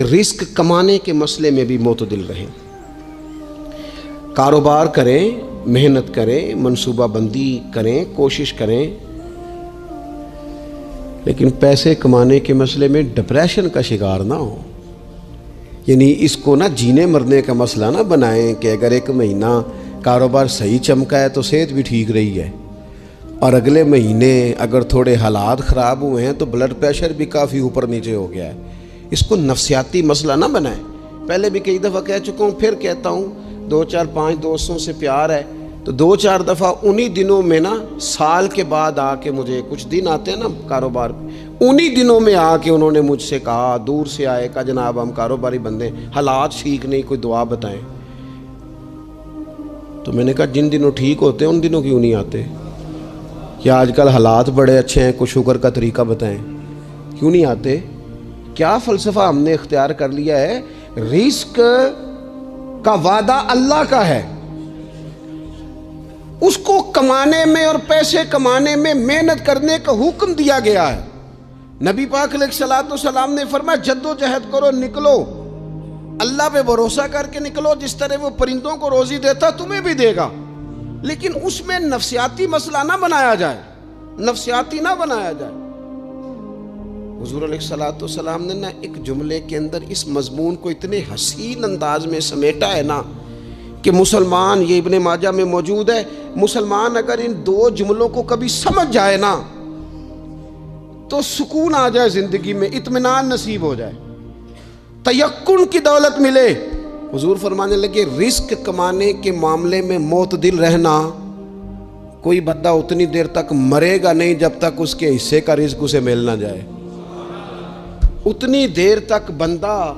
رزق کمانے کے مسئلے میں بھی معتدل رہیں، کاروبار کریں، محنت کریں، منصوبہ بندی کریں، کوشش کریں، لیکن پیسے کمانے کے مسئلے میں ڈپریشن کا شکار نہ ہو۔ یعنی اس کو نہ جینے مرنے کا مسئلہ نہ بنائیں کہ اگر ایک مہینہ کاروبار صحیح چمکا ہے تو صحت بھی ٹھیک رہی ہے، اور اگلے مہینے اگر تھوڑے حالات خراب ہوئے ہیں تو بلڈ پریشر بھی کافی اوپر نیچے ہو گیا ہے۔ اس کو نفسیاتی مسئلہ نہ بنائیں۔ پہلے بھی کئی دفعہ کہہ چکا ہوں، پھر کہتا ہوں، 2-4-5 دوستوں سے پیار ہے تو 2-4 دفعہ انہی دنوں میں نا، سال کے بعد آ کے مجھے کچھ دن آتے ہیں نا کاروبار، انہی دنوں میں آ کے انہوں نے مجھ سے کہا، دور سے آئے، کہا جناب ہم کاروباری بندے، حالات ٹھیک نہیں، کوئی دعا بتائیں۔ تو میں نے کہا جن دنوں ٹھیک ہوتے ہیں ان دنوں کیوں نہیں آتے؟ کیا آج کل حالات بڑے اچھے ہیں، کچھ شکر کا طریقہ بتائیں، کیوں نہیں آتے؟ کیا فلسفہ ہم نے اختیار کر لیا ہے؟ رزق کا وعدہ اللہ کا ہے، اس کو کمانے میں اور پیسے کمانے میں محنت کرنے کا حکم دیا گیا ہے۔ نبی پاک علیہ الصلوۃ والسلام نے فرمایا جد و جہد کرو، نکلو، اللہ پہ بھروسہ کر کے نکلو، جس طرح وہ پرندوں کو روزی دیتا تمہیں بھی دے گا، لیکن اس میں نفسیاتی مسئلہ نہ بنایا جائے، نفسیاتی نہ بنایا جائے۔ حضور علیہ الصلوۃ والسلام نے نا ایک جملے کے اندر اس مضمون کو اتنے حسین انداز میں سمیٹا ہے نا کہ مسلمان، یہ ابن ماجہ میں موجود ہے، مسلمان اگر ان 2 جملوں کو کبھی سمجھ جائے نا تو سکون آ جائے زندگی میں، اطمینان نصیب ہو جائے، تیقن کی دولت ملے۔ حضور فرمانے لگے رزق کمانے کے معاملے میں معتدل رہنا، کوئی بندہ اتنی دیر تک مرے گا نہیں جب تک اس کے حصے کا رزق اسے مل نہ جائے۔ اتنی دیر تک بندہ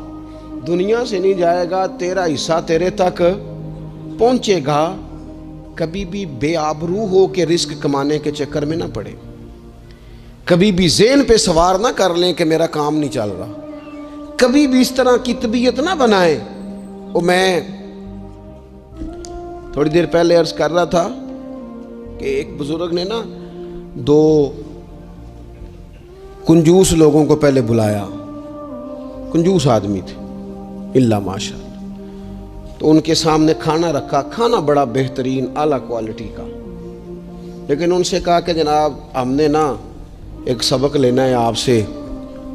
دنیا سے نہیں جائے گا، تیرا حصہ تیرے تک پہنچے گا۔ کبھی بھی بے آبرو ہو کے رزق کمانے کے چکر میں نہ پڑے، کبھی بھی ذہن پہ سوار نہ کر لیں کہ میرا کام نہیں چل رہا، کبھی بھی اس طرح کی طبیعت نہ بنائیں۔ میں تھوڑی دیر پہلے عرض کر رہا تھا کہ ایک بزرگ نے نا 2 کنجوس لوگوں کو پہلے بلایا، کنجوس آدمی تھے الا ماشاء اللہ، تو ان کے سامنے کھانا رکھا، کھانا بڑا بہترین اعلیٰ کوالٹی کا، لیکن ان سے کہا کہ جناب ہم نے نا ایک سبق لینا ہے آپ سے،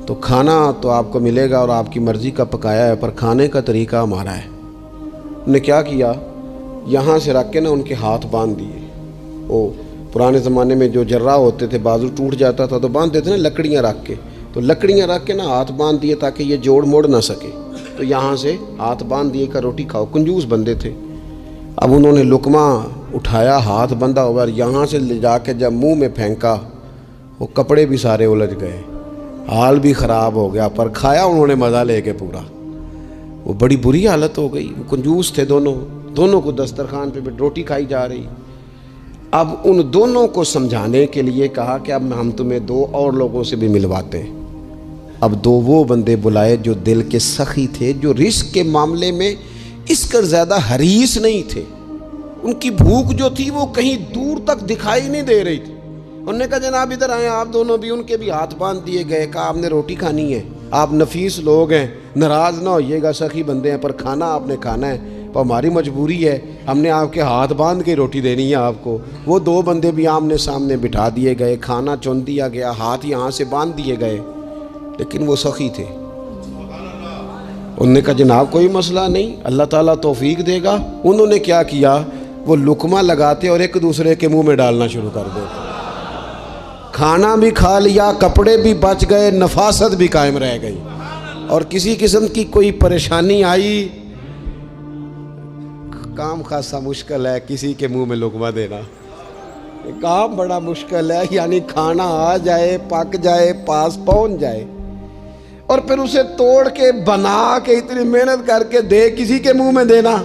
تو کھانا تو آپ کو ملے گا اور آپ کی مرضی کا پکایا ہے، پر کھانے کا طریقہ ہمارا ہے۔ انہوں نے کیا کیا، یہاں سے رکھ کے نا ان کے ہاتھ باندھ دیے۔ وہ پرانے زمانے میں جو جراح ہوتے تھے، بازو ٹوٹ جاتا تھا تو باندھ دیتے نا لکڑیاں رکھ کے، تو لکڑیاں رکھ کے نا ہاتھ باندھ دیے تاکہ یہ جوڑ موڑ نہ سکے، تو یہاں سے ہاتھ باندھ دیے کہ روٹی کھاؤ۔ کنجوس بندے تھے۔ اب انہوں نے لقمہ اٹھایا، ہاتھ بندھا ہوا، اور یہاں سے لے جا کے جب منہ میں پھینکا، وہ کپڑے بھی سارے الجھ گئے، حال بھی خراب ہو گیا، پر کھایا انہوں نے مزہ لے کے پورا۔ وہ بڑی بری حالت ہو گئی، وہ کنجوس تھے دونوں کو دسترخوان پہ روٹی کھائی جا رہی۔ اب ان دونوں کو سمجھانے کے لیے کہا کہ اب ہم تمہیں 2 اور لوگوں سے بھی ملواتے ہیں۔ اب 2 وہ بندے بلائے جو دل کے سخی تھے، جو رزق کے معاملے میں اس کا زیادہ حریص نہیں تھے، ان کی بھوک جو تھی وہ کہیں دور تک دکھائی نہیں دے رہی تھی۔ انہوں نے کہا جناب ادھر آئیں آپ دونوں بھی۔ ان کے بھی ہاتھ باندھ دیے گئے، کہا آپ نے روٹی کھانی ہے، آپ نفیس لوگ ہیں، ناراض نہ ہوئیے گا، سخی بندے ہیں، پر کھانا آپ نے کھانا ہے، پر ہماری مجبوری ہے، ہم نے آپ کے ہاتھ باندھ کے روٹی دینی ہے آپ کو۔ وہ 2 بندے بھی آمنے سامنے بٹھا دیے گئے، کھانا چن دیا گیا، ہاتھ یہاں سے باندھ دیے گئے، لیکن وہ سخی تھے۔ انہوں نے کہا جناب کوئی مسئلہ نہیں، اللہ تعالیٰ توفیق دے گا۔ انہوں نے کیا کیا، وہ لقمہ لگاتے اور ایک دوسرے کے منہ میں ڈالنا شروع کر دیتے، کھانا بھی کھا لیا، کپڑے بھی بچ گئے، نفاست بھی قائم رہ گئی، اور کسی قسم کی کوئی پریشانی آئی، کام خاصا مشکل ہے کسی کے منہ میں لقمہ دینا، کام بڑا مشکل ہے، یعنی کھانا آ جائے، پک جائے، پاس پہنچ جائے، اور پھر اسے توڑ کے بنا کے اتنی محنت کر کے دے کسی کے منہ میں دینا۔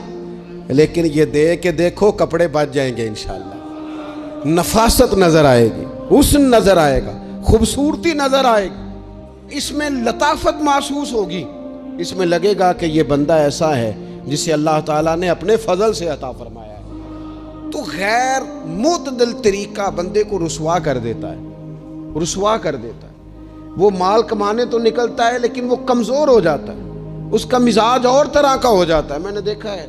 لیکن یہ دے کے دیکھو کپڑے بچ جائیں گے انشاءاللہ، نفاست نظر آئے گی، حسن نظر آئے گا، خوبصورتی نظر آئے گی، اس میں لطافت محسوس ہوگی، اس میں لگے گا کہ یہ بندہ ایسا ہے جسے اللہ تعالیٰ نے اپنے فضل سے عطا فرمایا ہے۔ تو غیر معتدل طریقہ بندے کو رسوا کر دیتا ہے، رسوا کر دیتا ہے۔ وہ مال کمانے تو نکلتا ہے لیکن وہ کمزور ہو جاتا ہے۔ اس کا مزاج اور طرح کا ہو جاتا ہے. میں نے دیکھا ہے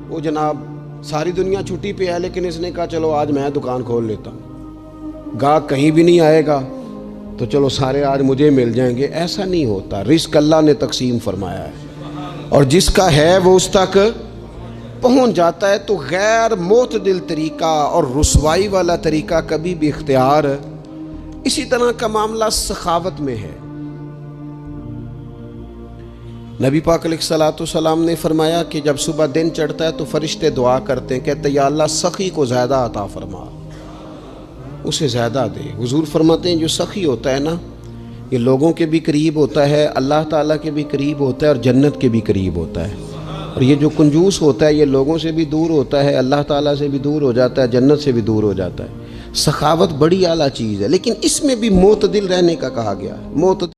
وہ جناب ساری دنیا چھٹی پہ ہے لیکن اس نے کہا چلو آج میں دکان کھول لیتا ہوں, گاہک کہیں بھی نہیں آئے گا تو چلو سارے آج مجھے مل جائیں گے. ایسا نہیں ہوتا. رزق اللہ نے تقسیم فرمایا ہے اور جس کا ہے وہ اس تک پہنچ جاتا ہے. تو غیر معتدل طریقہ اور رسوائی والا طریقہ کبھی بھی اختیار. اسی طرح کا معاملہ سخاوت میں ہے. نبی پاک علیہ الصلوۃ والسلام نے فرمایا کہ جب صبح دن چڑھتا ہے تو فرشتے دعا کرتے ہیں, کہتے ہیں یا اللہ سخی کو زیادہ عطا فرما, اسے زیادہ دے. حضور فرماتے ہیں جو سخی ہوتا ہے نا یہ لوگوں کے بھی قریب ہوتا ہے, اللہ تعالیٰ کے بھی قریب ہوتا ہے اور جنت کے بھی قریب ہوتا ہے. اور یہ جو کنجوس ہوتا ہے یہ لوگوں سے بھی دور ہوتا ہے, اللہ تعالیٰ سے بھی دور ہو جاتا ہے, جنت سے بھی دور ہو جاتا ہے. سخاوت بڑی اعلیٰ چیز ہے لیکن اس میں بھی معتدل رہنے کا کہا گیا ہے. معتدل